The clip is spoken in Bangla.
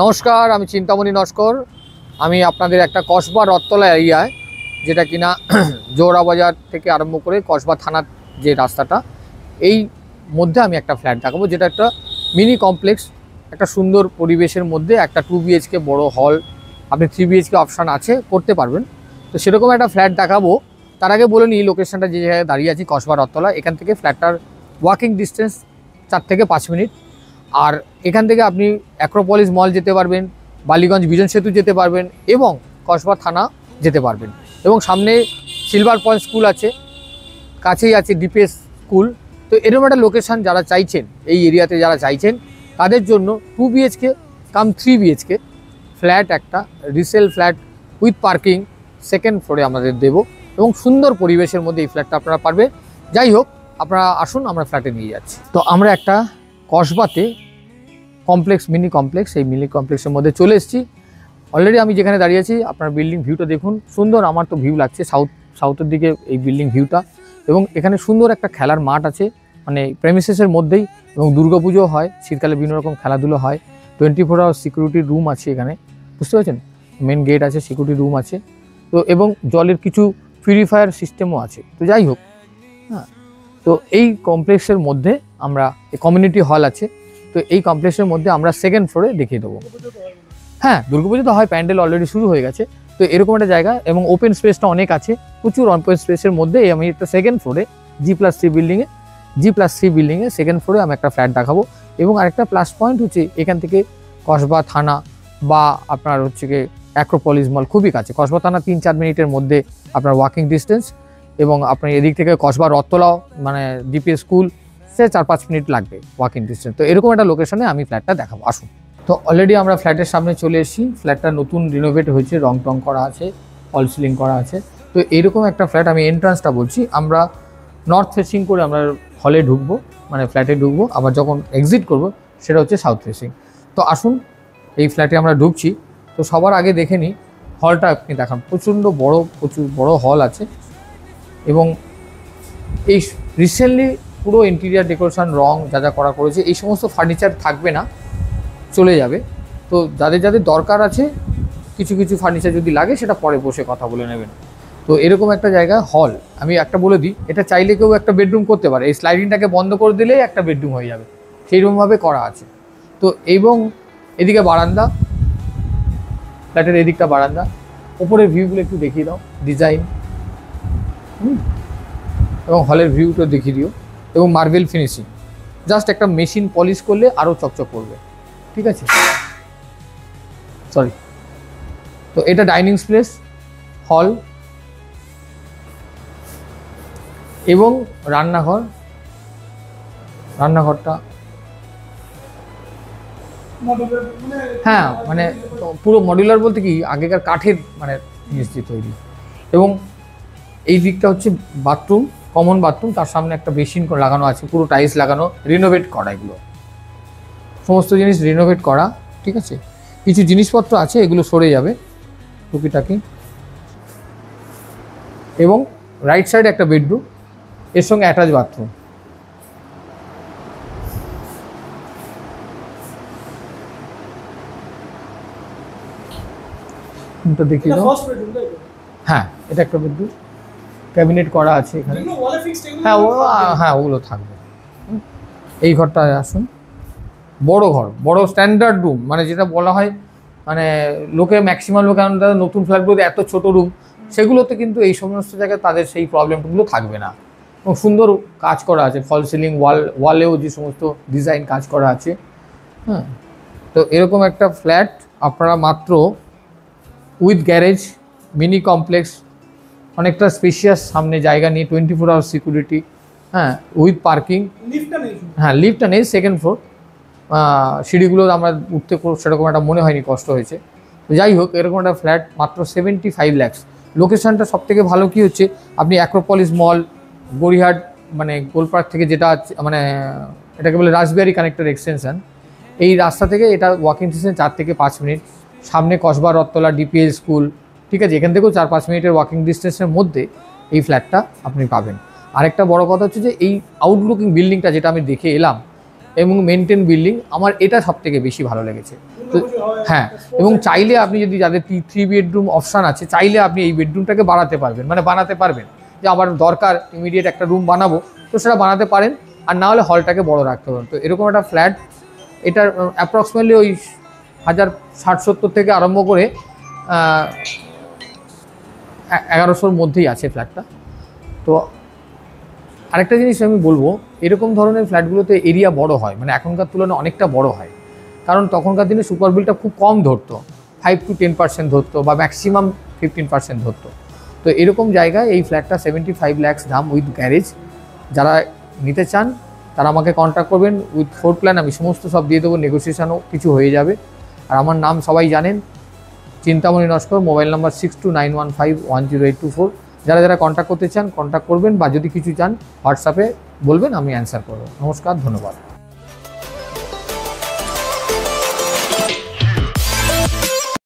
নমস্কার, আমি চিন্তামণি নস্কর। আমি আপনাদের একটা কসবা রথতলা এরিয়ায়, যেটা কিনা জোহরা বাজার থেকে আরম্ভ করে কসবা থানার যে রাস্তাটা, এই মধ্যে আমি একটা ফ্ল্যাট দেখাবো, যেটা একটা মিনি কমপ্লেক্স, একটা সুন্দর পরিবেশের মধ্যে একটা 2 BHK বড় হল, আপনি 3 BHK অপশান আছে, করতে পারবেন। তো সেরকম একটা ফ্ল্যাট দেখাবো। তার আগে বলে নিই, লোকেশনটা যে জায়গায় দাঁড়িয়ে আছি, কসবা রথতলা, এখান থেকে ফ্ল্যাটটার ওয়াকিং ডিস্টেন্স 4 থেকে 5 মিনিট। আর এখান থেকে আপনি অ্যাক্রোপলিস মল যেতে পারবেন, বালিগঞ্জ বিজন সেতু যেতে পারবেন এবং কসবা থানা যেতে পারবেন। এবং সামনে সিলভার পয়েন্ট স্কুল আছে, কাছেই আছে ডিপিএস স্কুল। তো এরকম একটা লোকেশান যারা চাইছেন, এই এরিয়াতে যারা চাইছেন, তাদের জন্য 2 BHK কাম 3 BHK ফ্ল্যাট, একটা resale flat with parking second ফ্লোরে আমাদের দেবো, এবং সুন্দর পরিবেশের মধ্যে এই ফ্ল্যাটটা আপনারা পারবে। যাই হোক, আপনারা আসুন, আমরা ফ্ল্যাটে নিয়ে যাচ্ছি। তো আমরা একটা কসবাতে কমপ্লেক্স, মিনি কমপ্লেক্স, এই মিনি কমপ্লেক্সের মধ্যে চলে এসেছি। অলরেডি আমি যেখানে দাঁড়িয়ে আছি, আপনার বিল্ডিং ভিউটা দেখুন, সুন্দর। আমার তো ভিউ লাগছে সাউথের দিকে এই বিল্ডিং ভিউটা। এবং এখানে সুন্দর একটা খেলার মাঠ আছে, মানে প্রেমিসেসের মধ্যেই, এবং দুর্গাপুজো হয়, শীতকালে বিভিন্ন রকম খেলাধুলো হয়। 24 আওয়ার সিকিউরিটি রুম আছে এখানে, বুঝতে পারছেন, মেন গেট আছে, সিকিউরিটি রুম আছে। তো এবং জলের কিছু পিউরিফায়ার সিস্টেমও আছে। তো যাই হোক, হ্যাঁ, তো এই কমপ্লেক্সের মধ্যে আমরা কমিউনিটি হল আছে। তো এই কমপ্লেক্সের মধ্যে আমরা সেকেন্ড ফ্লোরে দেখিয়ে দেবো। হ্যাঁ, দুর্গাপুজো তো হয়, প্যান্ডেল অলরেডি শুরু হয়ে গেছে। তো এরকম একটা জায়গা, এবং ওপেন স্পেসটা অনেক আছে, প্রচুর ওপেন স্পেসের মধ্যে আমি একটা সেকেন্ড ফ্লোরে G+3 বিল্ডিংয়ে সেকেন্ড ফ্লোরে আমি একটা ফ্ল্যাট দেখাবো। এবং আরেকটা প্লাস পয়েন্ট হচ্ছে, এখান থেকে কসবা থানা বা আপনার হচ্ছে গিয়ে অ্যাক্রোপলিস মল খুবই কাছে। কসবা থানা 3-4 মিনিটের মধ্যে আপনার ওয়াকিং ডিস্টেন্স, এবং আপনি এদিক থেকে কসবা রথতলাও, মানে ডিপিএস স্কুল, সে 4-5 মিনিট লাগবে ওয়াকিং ডিস্টেন্স। তো এরকম একটা লোকেশনে আমি ফ্ল্যাটটা দেখাবো, আসুন। তো অলরেডি আমরা ফ্ল্যাটের সামনে চলে এসেছি। ফ্ল্যাটটা নতুন রিনোভেট হয়েছে, রং টং করা আছে, ফল সিলিং করা আছে। তো এরকম একটা ফ্ল্যাট, আমি এন্ট্রান্সটা বলছি, আমরা নর্থ ফেসিং করে আমরা হলে ঢুকবো, মানে ফ্ল্যাটে ঢুকবো। আবার যখন এক্সিট করব, সেটা হচ্ছে সাউথ ফেসিং। তো আসুন, এই ফ্ল্যাটে আমরা ঢুকছি। তো সবার আগে দেখে নিই হলটা, আপনি দেখান, প্রচুর বড় হল আছে। এবং এই রিসেন্টলি পুরো ইন্টেরিয়ার ডেকোরেশন, রং যা করা করেছে, এই সমস্ত ফার্নিচার থাকবে না, চলে যাবে। তো যাদের যাদের দরকার আছে, কিছু কিছু ফার্নিচার যদি লাগে, সেটা পরে বসে কথা বলে নেবেন। তো এরকম একটা জায়গা হল, আমি একটা বলে দিই, এটা চাইলে কেউ একটা বেডরুম করতে পারে। এই স্লাইডিংটাকে বন্ধ করে দিলেই একটা বেডরুম হয়ে যাবে, সেইরকমভাবে করা আছে। তো এবং এদিকে বারান্দা, ফ্ল্যাটের এদিকটা বারান্দা, ওপরের ভিউগুলো একটু দেখিয়ে দাও, ডিজাইন, এবং হলের ভিউটা দেখিয়ে দিও। এবং মার্বেল ফিনিশিং, জাস্ট একটা মেশিন পলিশ করলে আরও চকচক করবে, ঠিক আছে, সরি। তো এটা ডাইনিং স্পেস, হল এবং রান্নাঘরটা, হ্যাঁ, মানে পুরো মডিউলার বলতে কি, আগেকার কাঠের মানে জিনিস দিয়ে তৈরি। এবং এই দিকটা হচ্ছে বাথরুম, কমন বাথরুম, তার সামনে একটা বেসিন লাগানো আছে, পুরো টাইলস লাগানো, রিনোভেট করা, এগুলো সমস্ত জিনিস রিনোভেট করা, ঠিক আছে। কিছু জিনিসপত্র আছে, এগুলো সরে যাবে টুকিটাকি। এবং রাইট সাইডে একটা বেডরুম, এর সঙ্গে অ্যাটাচ বাথরুম। দেখি, হ্যাঁ, এটা একটা বেডরুম, ক্যাবিনেট করা আছে এখানে, হ্যাঁ ওগুলো থাকবে। এই ঘরটায় আসুন, বড় ঘর, বড় স্ট্যান্ডার্ড রুম, মানে যেটা বলা হয়, মানে লোকে ম্যাক্সিমাম লোক, কারণ তাদের নতুন ফ্ল্যাটগুলোতে এত ছোট রুম, সেগুলোতে কিন্তু এই সমস্ত জায়গায় তাদের সেই প্রবলেমগুলো থাকবে না। এবং সুন্দর কাজ করা আছে, ফল সিলিং, ওয়ালেও যে সমস্ত ডিজাইন কাজ করা আছে, হ্যাঁ। তো এরকম একটা ফ্ল্যাট আপনারা মাত্র উইথ গ্যারেজ, মিনি কমপ্লেক্স, অনেকটা স্পেশিয়াস, সামনে জায়গা নিয়ে, 24 আওয়ার সিকিউরিটি, হ্যাঁ, উইথ পার্কিং, হ্যাঁ, লিফটটা নেই, সেকেন্ড ফ্লোর। সিঁড়িগুলো আমরা উঠতে সেরকম একটা মনে হয়নি কষ্ট হয়েছে। তো যাই হোক, এরকম একটা ফ্ল্যাট মাত্র 75 লাখ। লোকেশানটা সবথেকে ভালো কি হচ্ছে, আপনি অ্যাক্রোপলিস মল, গড়িয়াহাট, মানে গোলপার্ক থেকে, যেটা মানে এটাকে বলে রাসবিহারী কানেক্টর এক্সটেনশন, এই রাস্তা থেকে এটা ওয়াকিং ডিস্টেন্স 4 থেকে 5 মিনিট। সামনে কসবা রথতলা ডিপিএস স্কুল, ঠিক আছে, এখান থেকেও 4-5 মিনিটের ওয়াকিং ডিস্টেন্সের মধ্যে এই ফ্ল্যাটটা আপনি পাবেন। আরেকটা বড় কথা হচ্ছে যে, এই আউটলুকিং বিল্ডিংটা যেটা আমি দেখে এলাম, এবং মেনটেন বিল্ডিং, আমার এটা সবথেকে বেশি ভালো লেগেছে। তো হ্যাঁ, এবং চাইলে আপনি যদি যাদের 3 বেডরুম অপশান আছে, চাইলে আপনি এই বেডরুমটাকে বাড়াতে পারবেন, মানে বানাতে পারবেন যে আমার দরকার ইমিডিয়েট একটা রুম বানাবো, তো সেটা বানাতে পারেন। আর না হলে হলটাকে বড় রাখতে পারেন। তো এরকম একটা ফ্ল্যাট, এটার অ্যাপ্রক্সিমেটলি ওই 1060-70 থেকে আরম্ভ করে 1100-র মধ্যেই আছে ফ্ল্যাটটা। তো আরেকটা জিনিস আমি বলবো, এরকম ধরনের ফ্ল্যাটগুলোতে এরিয়া বড় হয়, মানে এখনকার তুলনায় অনেকটা বড় হয়, কারণ তখনকার দিনে সুপার বিলটা খুব কম ধরতো, 5 to 10% ধরতো, বা ম্যাক্সিমাম 15% ধরতো। তো এরকম জায়গায় এই ফ্ল্যাটটা 75 lakhs দাম উইথ গ্যারেজ। যারা নিতে চান তারা আমাকে কন্ট্যাক্ট করবেন, উইথ ফ্লোর প্ল্যান আমি সমস্ত সব দিয়ে দেবো, নেগোসিয়েশনও কিছু হয়ে যাবে। আর আমার নাম সবাই জানেন, চিন্তামণি নস্কর, মোবাইল নাম্বার 6291510824। যারা যারা কন্ট্যাক্ট করতে চান কন্ট্যাক্ট করবেন, বা যদি কিছু চান হোয়াটসঅ্যাপে বলবেন, আমি অ্যান্সার করবো। নমস্কার, ধন্যবাদ।